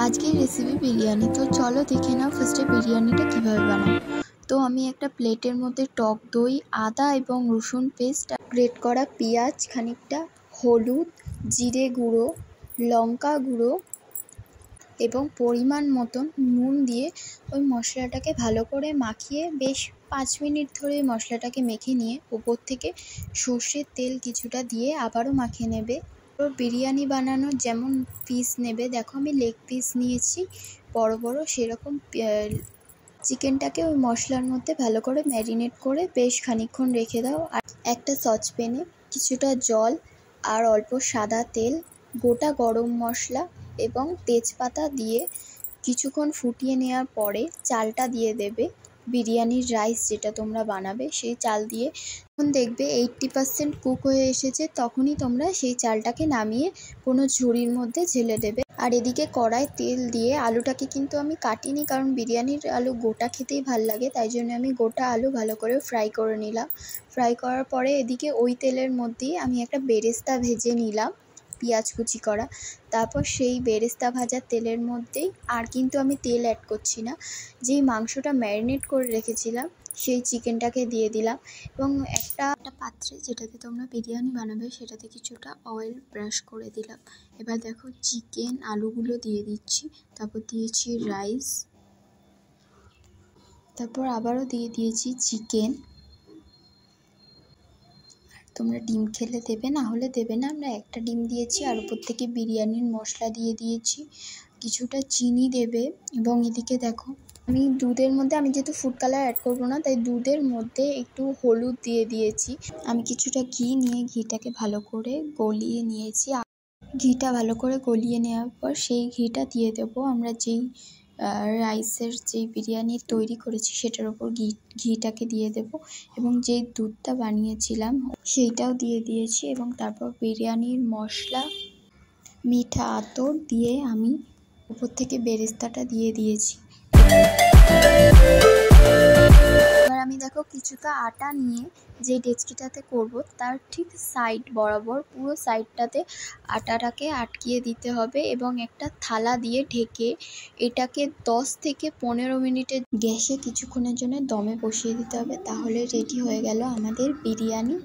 আজকের রেসিপি বিরিয়ানি। তো চলো দেখে নাও ফার্স্টে বিরিয়ানিটা কীভাবে বানাবো। তো আমি একটা প্লেটের মধ্যে টক দই, আদা এবং রসুন পেস্ট, গ্রেট করা পেঁয়াজ খানিকটা, হলুদ, জিরে গুঁড়ো, লঙ্কা গুঁড়ো এবং পরিমাণ মতন নুন দিয়ে ওই মশলাটাকে ভালো করে মাখিয়ে বেশ 5 মিনিট ধরে মশলাটাকে মেখে নিয়ে ওপর থেকে সর্ষের তেল কিছুটা দিয়ে আবারও মাখিয়ে নেবে। তো বিরিয়ানি বানানোর যেমন পিস নেবে, দেখো আমি লেগ পিস নিয়েছি বড় বড়, সেরকম চিকেনটাকে ওই মশলার মধ্যে ভালো করে ম্যারিনেট করে বেশ খানিকক্ষণ রেখে দাও। আর একটা সসপ্যানে কিছুটা জল আর অল্প সাদা তেল, গোটা গরম মশলা এবং তেজপাতা দিয়ে কিছুক্ষণ ফুটিয়ে নেওয়ার পরে চালটা দিয়ে দেবে। বিরিয়ানির রাইস যেটা তোমরা বানাবে সেই চাল দিয়ে যখন দেখবে 80% কুক হয়ে এসেছে, তখনই তোমরা সেই চালটাকে নামিয়ে কোনো ঝুড়ির মধ্যে ঢেলে দেবে। আর এদিকে কড়ায় তেল দিয়ে আলুটাকে কিন্তু আমি কাটিনি, কারণ বিরিয়ানির আলু গোটা খেতেই ভাল লাগে, তাই জন্য আমি গোটা আলু ভালো করে ফ্রাই করে নিলাম। ফ্রাই করার পরে এদিকে ওই তেলের মধ্যেই আমি একটা বেরেস্তা ভেজে নিলাম, পেঁয়াজ কুচি করা। তারপর সেই বেরেস্তা ভাজা তেলের মধ্যেই, আর কিন্তু আমি তেল অ্যাড করছি না, যেই মাংসটা ম্যারিনেট করে রেখেছিলাম সেই চিকেনটাকে দিয়ে দিলাম এবং একটা পাত্রে যেটাতে তোমরা বিরিয়ানি বানাবে সেটাতে কিছুটা অয়েল ব্রাশ করে দিলাম। এবার দেখো চিকেন আলুগুলো দিয়ে দিচ্ছি, তারপর দিয়েছি রাইস, তারপর আবারও দিয়ে দিয়েছি চিকেন। তোমরা ডিম খেলে দেবে, না হলে দেবে না। আমরা একটা ডিম দিয়েছি আর উপর থেকে বিরিয়ানির মশলা দিয়ে দিয়েছি, কিছুটা চিনি দেবে। এবং এদিকে দেখো আমি দুধের মধ্যে, আমি যেহেতু ফুড কালার অ্যাড করবো না, তাই দুধের মধ্যে একটু হলুদ দিয়ে দিয়েছি। আমি কিছুটা ঘি নিয়ে ঘিটাকে ভালো করে গলিয়ে নিয়েছি। ঘিটা ভালো করে গলিয়ে নেওয়ার পর সেই ঘিটা দিয়ে দেবো আমরা যেই রাইসের যেই বিরিয়ানি তৈরি করেছি সেটার ওপর ঘিটাকে দিয়ে দেব এবং যেই দুধটা বানিয়েছিলাম সেইটাও দিয়ে দিয়েছি এবং তারপর বিরিয়ানির মশলা, মিঠা আতর দিয়ে আমি উপর থেকে বেরেস্তাটা দিয়ে দিয়েছি। এবার আমি দেখো কিছুটা আটা নিয়ে যে ডেচকিটাতে করব তার ঠিক সাইড বরাবর পুরো সাইডটাতে আটাটাকে আটকিয়ে দিতে হবে এবং একটা থালা দিয়ে ঢেকে এটাকে 10 থেকে 15 মিনিটের গ্যাসে কিছুক্ষণের জন্য দমে বসিয়ে দিতে হবে। তাহলে রেডি হয়ে গেল আমাদের বিরিয়ানি।